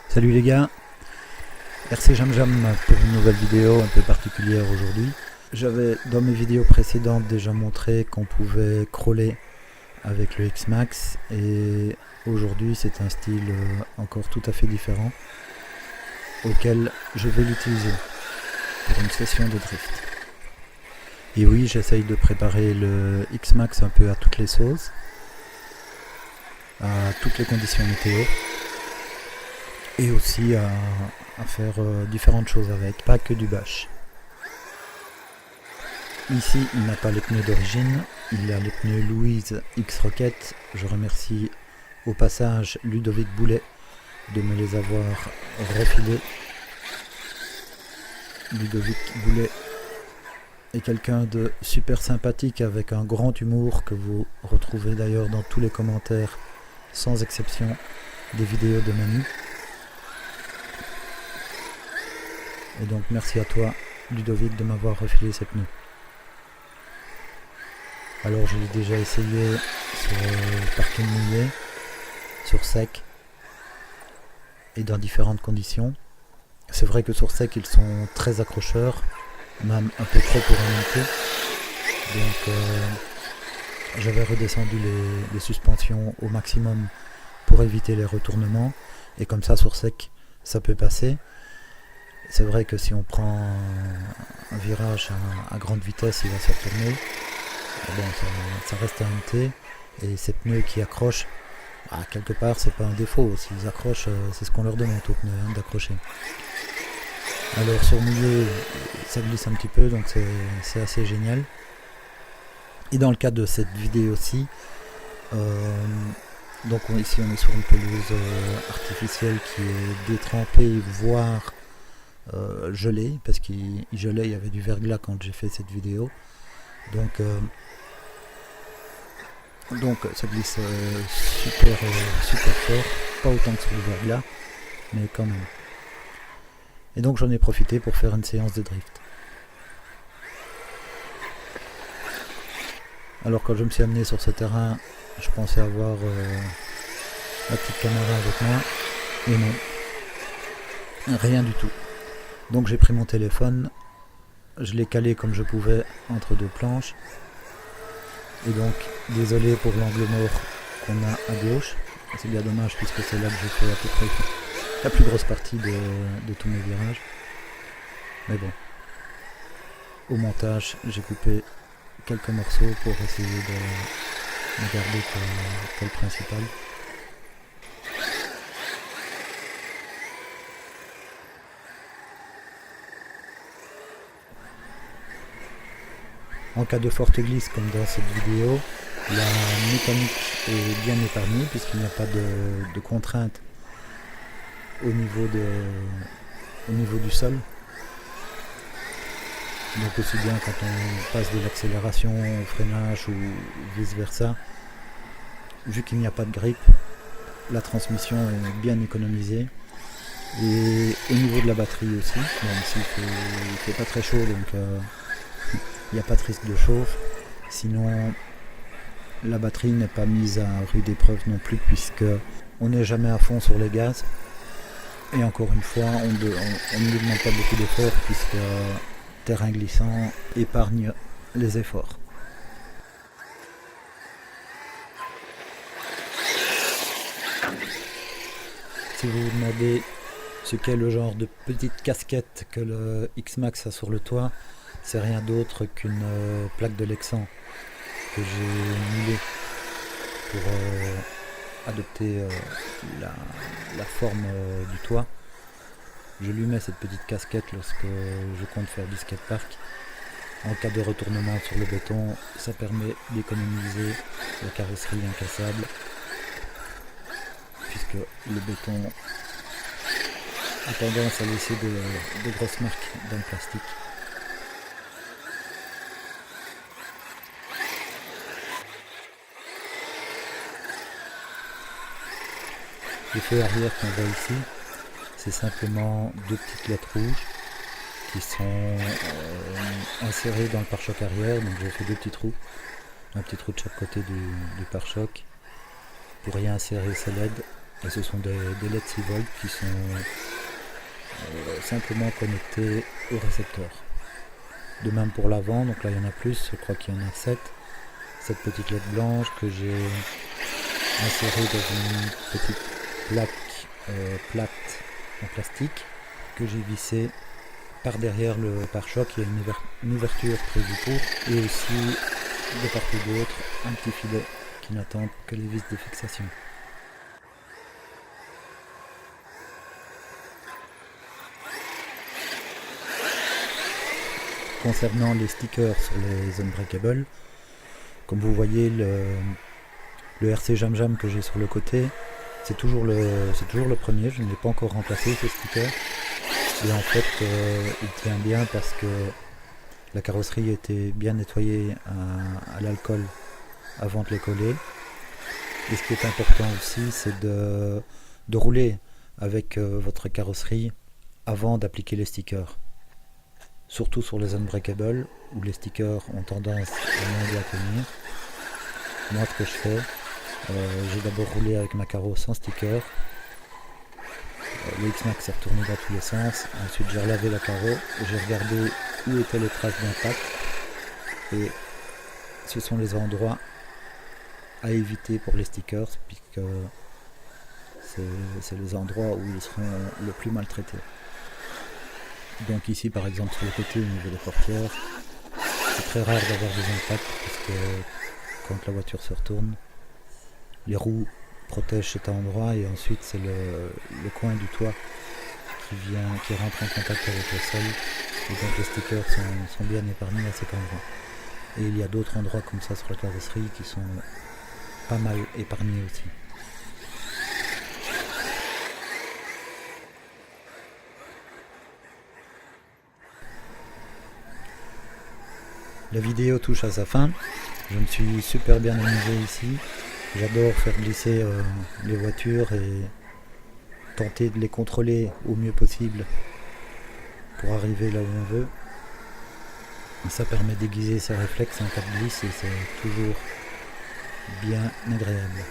Salut les gars, RC Jam Jam pour une nouvelle vidéo un peu particulière aujourd'hui. J'avais dans mes vidéos précédentes déjà montré qu'on pouvait crawler avec le X-Max et aujourd'hui c'est un style encore tout à fait différent auquel je vais l'utiliser pour une session de drift. Et oui, j'essaye de préparer le X-Max un peu à toutes les sauces, à toutes les conditions météo. Et aussi à faire différentes choses avec, pas que du bash. Ici, il n'a pas les pneus d'origine, il a les pneus Louise X-Rocket. Je remercie au passage Ludovic Boulet de me les avoir refilés. Ludovic Boulet est quelqu'un de super sympathique avec un grand humour que vous retrouvez d'ailleurs dans tous les commentaires, sans exception, des vidéos de Manu. Et donc merci à toi Ludovic de m'avoir refilé ces pneus. Alors je l'ai déjà essayé sur parking mouillé, sur sec et dans différentes conditions. C'est vrai que sur sec ils sont très accrocheurs, même un peu trop pour un monter. Donc j'avais redescendu les suspensions au maximum pour éviter les retournements. Et comme ça sur sec ça peut passer. C'est vrai que si on prend un virage à grande vitesse, il va se retourner. Bon, ça reste un MT. Et ces pneus qui accrochent, quelque part, c'est pas un défaut. S'ils accrochent, c'est ce qu'on leur demande aux pneus, d'accrocher. Alors sur mouillé, ça glisse un petit peu, donc c'est assez génial. Et dans le cas de cette vidéo-ci, donc ici on est sur une pelouse artificielle qui est détrempée, voire gelé, parce qu'il gelait, il y avait du verglas quand j'ai fait cette vidéo, donc ça glisse super fort, pas autant que sur le verglas, mais quand même. Et donc j'en ai profité pour faire une séance de drift. Alors quand je me suis amené sur ce terrain, je pensais avoir la petite caméra avec moi, et non, rien du tout. Donc j'ai pris mon téléphone, je l'ai calé comme je pouvais entre deux planches. Et donc désolé pour l'angle mort qu'on a à gauche. C'est bien dommage puisque c'est là que j'ai fait à peu près la plus grosse partie de tous mes virages. Mais bon, au montage j'ai coupé quelques morceaux pour essayer de ne garder que le principal. En cas de forte glisse comme dans cette vidéo, la mécanique est bien épargnée puisqu'il n'y a pas de contrainte au niveau du sol. Donc aussi bien quand on passe de l'accélération au freinage ou vice versa, vu qu'il n'y a pas de grippe, la transmission est bien économisée. Et au niveau de la batterie aussi, même s'il fait pas très chaud, donc il n'y a pas de risque de chauffe. Sinon, la batterie n'est pas mise à rude épreuve non plus, puisque on n'est jamais à fond sur les gaz. Et encore une fois, on ne lui demande pas beaucoup d'efforts, puisque terrain glissant épargne les efforts. Si vous vous demandez ce qu'est le genre de petite casquette que le X-Max a sur le toit, c'est rien d'autre qu'une plaque de Lexan que j'ai moulée pour adopter la forme du toit. Je lui mets cette petite casquette lorsque je compte faire du skatepark. En cas de retournement sur le béton, ça permet d'économiser la carrosserie incassable, puisque le béton a tendance à laisser de grosses marques dans le plastique. Le feu arrière qu'on voit ici, c'est simplement deux petites lettres rouges qui sont insérées dans le pare-choc arrière. Donc j'ai fait deux petits trous, un petit trou de chaque côté du pare-choc pour y insérer ces LED Et ce sont des LED 6 volts qui sont simplement connectés au récepteur. De même pour l'avant, donc là il y en a plus, je crois qu'il y en a 7. Cette petite LED blanche que j'ai insérée dans une petite plaque plate en plastique que j'ai vissée par derrière le pare-choc. Il y a une ouverture prévue pour, et aussi de part et d'autre un petit filet qui n'attend que les vis de fixation. Concernant les stickers sur les Unbreakable, comme vous voyez le RC Jam Jam que j'ai sur le côté, c'est toujours le premier, je ne l'ai pas encore remplacé ce sticker. Et en fait il tient bien parce que la carrosserie était bien nettoyée à l'alcool avant de les coller. Et ce qui est important aussi, c'est de rouler avec votre carrosserie avant d'appliquer les stickers. Surtout sur les Unbreakable où les stickers ont tendance à moins bien tenir. Moi, ce que je fais, j'ai d'abord roulé avec ma carreau sans sticker. Le X-Max s'est retourné dans tous les sens. Ensuite, j'ai relavé la carreau, j'ai regardé où étaient les traces d'impact. Et ce sont les endroits à éviter pour les stickers, puisque c'est les endroits où ils seront le plus maltraités. Donc ici par exemple sur le côté au niveau des portières, c'est très rare d'avoir des impacts parce que quand la voiture se retourne, les roues protègent cet endroit et ensuite c'est le coin du toit qui rentre en contact avec le sol, et donc les stickers sont bien épargnés à cet endroit. Et il y a d'autres endroits comme ça sur la carrosserie qui sont pas mal épargnés aussi. La vidéo touche à sa fin, je me suis super bien amusé ici, j'adore faire glisser les voitures et tenter de les contrôler au mieux possible pour arriver là où on veut. Et ça permet d'aiguiser ses réflexes en cas de glisse et c'est toujours bien agréable.